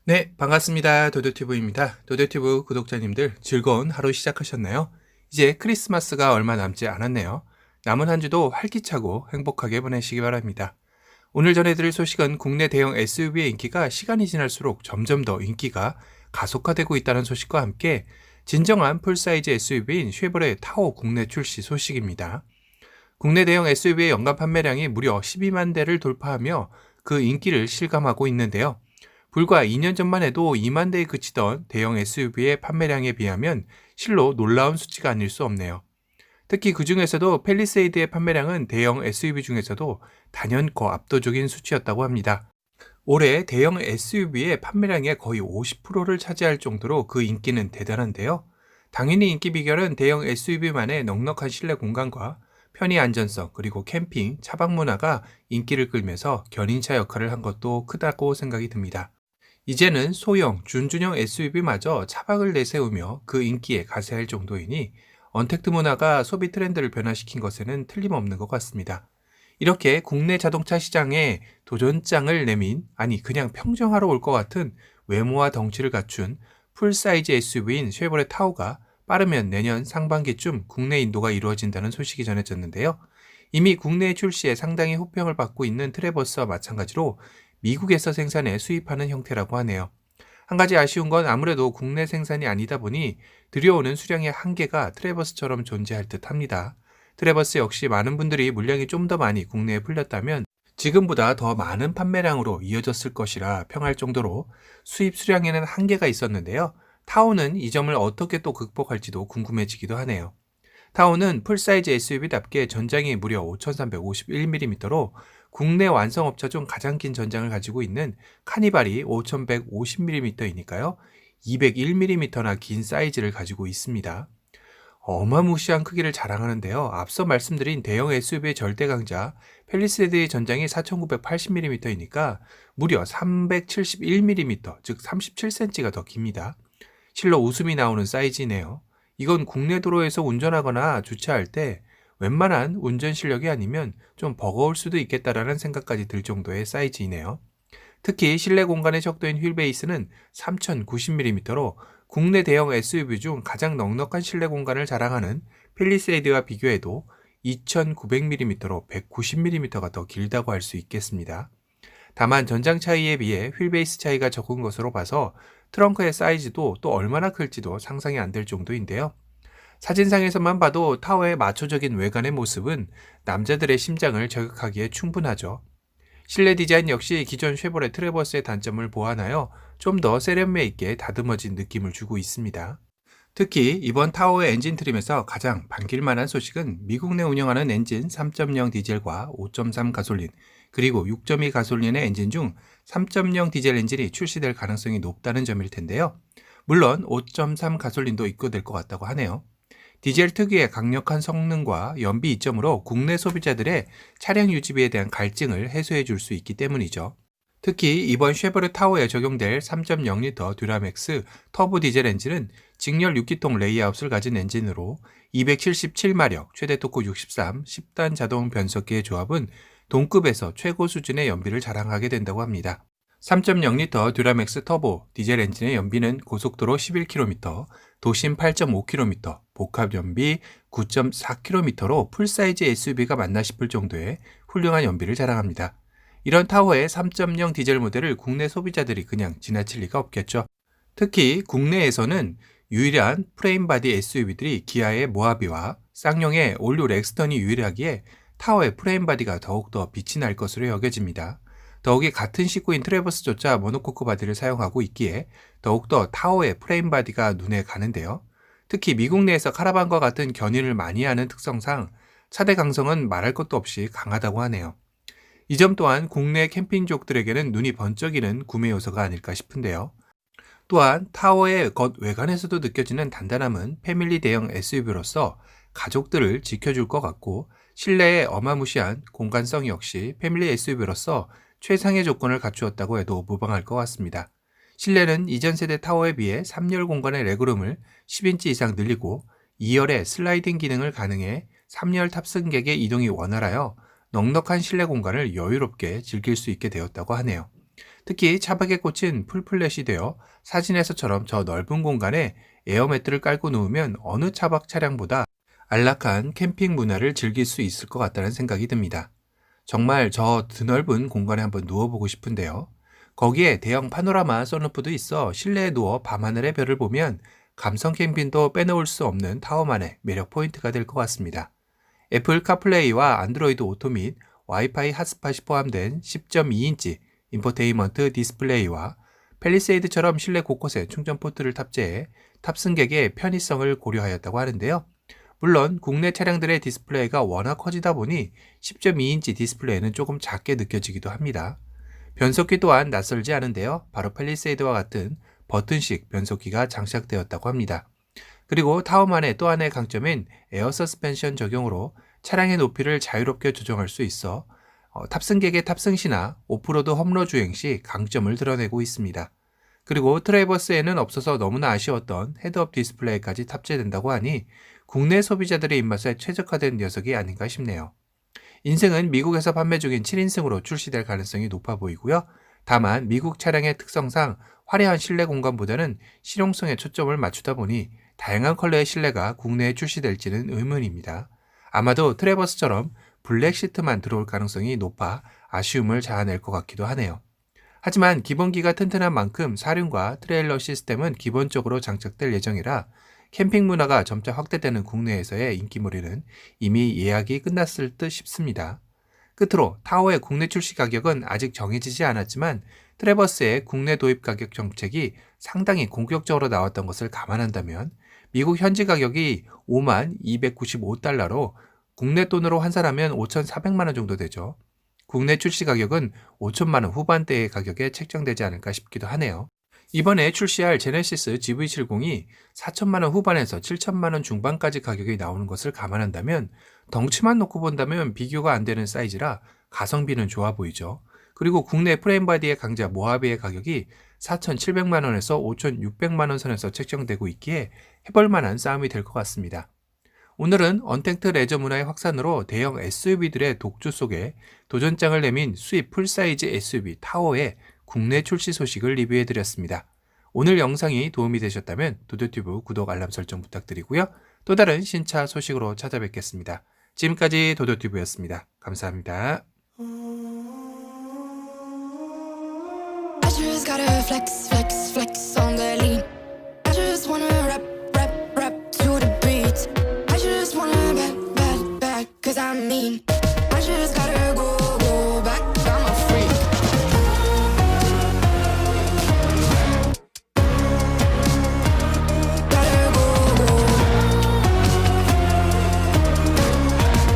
네, 반갑습니다. 도도티브입니다. 도도티브 구독자님들 즐거운 하루 시작하셨나요? 이제 크리스마스가 얼마 남지 않았네요. 남은 한 주도 활기차고 행복하게 보내시기 바랍니다. 오늘 전해드릴 소식은 국내 대형 SUV의 인기가 시간이 지날수록 점점 더 인기가 가속화되고 있다는 소식과 함께 진정한 풀사이즈 SUV인 쉐보레 타호 국내 출시 소식입니다. 국내 대형 SUV의 연간 판매량이 무려 12만 대를 돌파하며 그 인기를 실감하고 있는데요. 불과 2년 전만 해도 2만 대에 그치던 대형 SUV의 판매량에 비하면 실로 놀라운 수치가 아닐 수 없네요. 특히 그 중에서도 팰리세이드의 판매량은 대형 SUV 중에서도 단연코 압도적인 수치였다고 합니다. 올해 대형 SUV의 판매량의 거의 50%를 차지할 정도로 그 인기는 대단한데요. 당연히 인기 비결은 대형 SUV만의 넉넉한 실내 공간과 편의 안전성 그리고 캠핑, 차박 문화가 인기를 끌면서 견인차 역할을 한 것도 크다고 생각이 듭니다. 이제는 소형, 준준형 SUV마저 차박을 내세우며 그 인기에 가세할 정도이니 언택트 문화가 소비 트렌드를 변화시킨 것에는 틀림없는 것 같습니다. 이렇게 국내 자동차 시장에 도전장을 내민, 아니 그냥 평정하러 올 것 같은 외모와 덩치를 갖춘 풀사이즈 SUV인 쉐보레 타호가 빠르면 내년 상반기쯤 국내 인도가 이루어진다는 소식이 전해졌는데요. 이미 국내 출시에 상당히 호평을 받고 있는 트래버스와 마찬가지로 미국에서 생산해 수입하는 형태라고 하네요. 한 가지 아쉬운 건 아무래도 국내 생산이 아니다 보니 들여오는 수량의 한계가 트래버스처럼 존재할 듯 합니다. 트래버스 역시 많은 분들이 물량이 좀 더 많이 국내에 풀렸다면 지금보다 더 많은 판매량으로 이어졌을 것이라 평할 정도로 수입 수량에는 한계가 있었는데요. 타오는 이 점을 어떻게 또 극복할지도 궁금해지기도 하네요. 타오는 풀사이즈 SUV답게 전장이 무려 5351mm로 국내 완성업체 중 가장 긴 전장을 가지고 있는 카니발이 5150mm이니까요. 201mm나 긴 사이즈를 가지고 있습니다. 어마무시한 크기를 자랑하는데요. 앞서 말씀드린 대형 SUV의 절대 강자 팰리세이드의 전장이 4980mm이니까 무려 371mm, 즉 37cm가 더 깁니다. 실로 웃음이 나오는 사이즈이네요. 이건 국내 도로에서 운전하거나 주차할 때 웬만한 운전 실력이 아니면 좀 버거울 수도 있겠다라는 생각까지 들 정도의 사이즈이네요. 특히 실내 공간의 척도인 휠베이스는 3090mm로 국내 대형 SUV 중 가장 넉넉한 실내 공간을 자랑하는 팰리세이드와 비교해도 2900mm로 190mm가 더 길다고 할 수 있겠습니다. 다만 전장 차이에 비해 휠베이스 차이가 적은 것으로 봐서 트렁크의 사이즈도 또 얼마나 클지도 상상이 안 될 정도인데요. 사진상에서만 봐도 타워의 마초적인 외관의 모습은 남자들의 심장을 저격하기에 충분하죠. 실내 디자인 역시 기존 쉐보레 트래버스의 단점을 보완하여 좀 더 세련매 있게 다듬어진 느낌을 주고 있습니다. 특히 이번 타워의 엔진 트림에서 가장 반길만한 소식은 미국 내 운영하는 엔진 3.0 디젤과 5.3 가솔린, 그리고 6.2 가솔린의 엔진 중 3.0 디젤 엔진이 출시될 가능성이 높다는 점일 텐데요. 물론 5.3 가솔린도 입고될 것 같다고 하네요. 디젤 특유의 강력한 성능과 연비 이점으로 국내 소비자들의 차량 유지비에 대한 갈증을 해소해 줄 수 있기 때문이죠. 특히 이번 쉐보레 타워에 적용될 3.0L 듀라맥스 터보 디젤 엔진은 직렬 6기통 레이아웃을 가진 엔진으로 277마력, 최대 토크 63, 10단 자동 변속기의 조합은 동급에서 최고 수준의 연비를 자랑하게 된다고 합니다. 3.0L 듀라맥스 터보 디젤 엔진의 연비는 고속도로 11km, 도심 8.5km, 복합 연비 9.4km로 풀사이즈 SUV가 맞나 싶을 정도의 훌륭한 연비를 자랑합니다. 이런 타워의 3.0 디젤 모델을 국내 소비자들이 그냥 지나칠 리가 없겠죠. 특히 국내에서는 유일한 프레임 바디 SUV들이 기아의 모하비와 쌍용의 올류 렉스턴이 유일하기에 타워의 프레임 바디가 더욱더 빛이 날 것으로 여겨집니다. 더욱이 같은 식구인 트래버스조차 모노코크 바디를 사용하고 있기에 더욱더 타워의 프레임 바디가 눈에 가는데요. 특히 미국 내에서 카라반과 같은 견인을 많이 하는 특성상 차대 강성은 말할 것도 없이 강하다고 하네요. 이 점 또한 국내 캠핑족들에게는 눈이 번쩍이는 구매 요소가 아닐까 싶은데요. 또한 타워의 겉 외관에서도 느껴지는 단단함은 패밀리 대형 SUV로서 가족들을 지켜줄 것 같고, 실내의 어마무시한 공간성 역시 패밀리 SUV로서 최상의 조건을 갖추었다고 해도 무방할 것 같습니다. 실내는 이전 세대 타워에 비해 3열 공간의 레그룸을 10인치 이상 늘리고 2열의 슬라이딩 기능을 가능해 3열 탑승객의 이동이 원활하여 넉넉한 실내 공간을 여유롭게 즐길 수 있게 되었다고 하네요. 특히 차박에 꽂힌 풀플랫이 되어 사진에서처럼 저 넓은 공간에 에어매트를 깔고 누우면 어느 차박 차량보다 안락한 캠핑 문화를 즐길 수 있을 것 같다는 생각이 듭니다. 정말 저 드넓은 공간에 한번 누워보고 싶은데요. 거기에 대형 파노라마 선루프도 있어 실내에 누워 밤하늘의 별을 보면 감성 캠핑도 빼놓을 수 없는 타워만의 매력 포인트가 될 것 같습니다. 애플 카플레이와 안드로이드 오토 및 와이파이 핫스팟이 포함된 10.2인치 인포테인먼트 디스플레이와 팰리세이드처럼 실내 곳곳에 충전 포트를 탑재해 탑승객의 편의성을 고려하였다고 하는데요. 물론 국내 차량들의 디스플레이가 워낙 커지다 보니 10.2인치 디스플레이는 조금 작게 느껴지기도 합니다. 변속기 또한 낯설지 않은데요. 바로 팰리세이드와 같은 버튼식 변속기가 장착되었다고 합니다. 그리고 타워만의 또 하나의 강점인 에어 서스펜션 적용으로 차량의 높이를 자유롭게 조정할 수 있어 탑승객의 탑승 시나 오프로드 험로 주행 시 강점을 드러내고 있습니다. 그리고 트레이버스에는 없어서 너무나 아쉬웠던 헤드업 디스플레이까지 탑재된다고 하니 국내 소비자들의 입맛에 최적화된 녀석이 아닌가 싶네요. 인승은 미국에서 판매 중인 7인승으로 출시될 가능성이 높아 보이고요. 다만 미국 차량의 특성상 화려한 실내 공간보다는 실용성에 초점을 맞추다 보니 다양한 컬러의 실내가 국내에 출시될지는 의문입니다. 아마도 트레버스처럼 블랙 시트만 들어올 가능성이 높아 아쉬움을 자아낼 것 같기도 하네요. 하지만 기본기가 튼튼한 만큼 사륜과 트레일러 시스템은 기본적으로 장착될 예정이라 캠핑 문화가 점차 확대되는 국내에서의 인기몰이는 이미 예약이 끝났을 듯 싶습니다. 끝으로 타워의 국내 출시 가격은 아직 정해지지 않았지만 트레버스의 국내 도입 가격 정책이 상당히 공격적으로 나왔던 것을 감안한다면 미국 현지 가격이 5295달러로 국내 돈으로 환산하면 5,400만 원 정도 되죠. 국내 출시 가격은 5천만 원 후반대의 가격에 책정되지 않을까 싶기도 하네요. 이번에 출시할 제네시스 GV70이 4천만 원 후반에서 7천만 원 중반까지 가격이 나오는 것을 감안한다면 덩치만 놓고 본다면 비교가 안 되는 사이즈라 가성비는 좋아 보이죠. 그리고 국내 프레임바디의 강자 모하베의 가격이 4,700만 원에서 5,600만 원 선에서 책정되고 있기에 해볼 만한 싸움이 될 것 같습니다. 오늘은 언택트 레저 문화의 확산으로 대형 SUV들의 독주 속에 도전장을 내민 수입 풀사이즈 SUV 타워의 국내 출시 소식을 리뷰해드렸습니다. 오늘 영상이 도움이 되셨다면 도도튜브 구독 알람 설정 부탁드리고요. 또 다른 신차 소식으로 찾아뵙겠습니다. 지금까지 도도튜브였습니다. 감사합니다. I just gotta flex, flex, flex on the lean. I just wanna rap, rap, rap to the beat. I just wanna back, back, back, cause I'm mean. I just gotta go, go back, I'm a freak. Gotta go, go.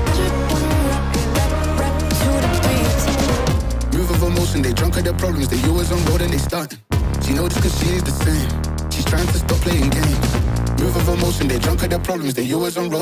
I just wanna rap, rap, rap to the beat. Move of emotion, they drunk at their problems. They always on road and they start. She knows just cause she's the same. She's trying to stop playing games. Move of emotion, they drunk at their problems. They always on road.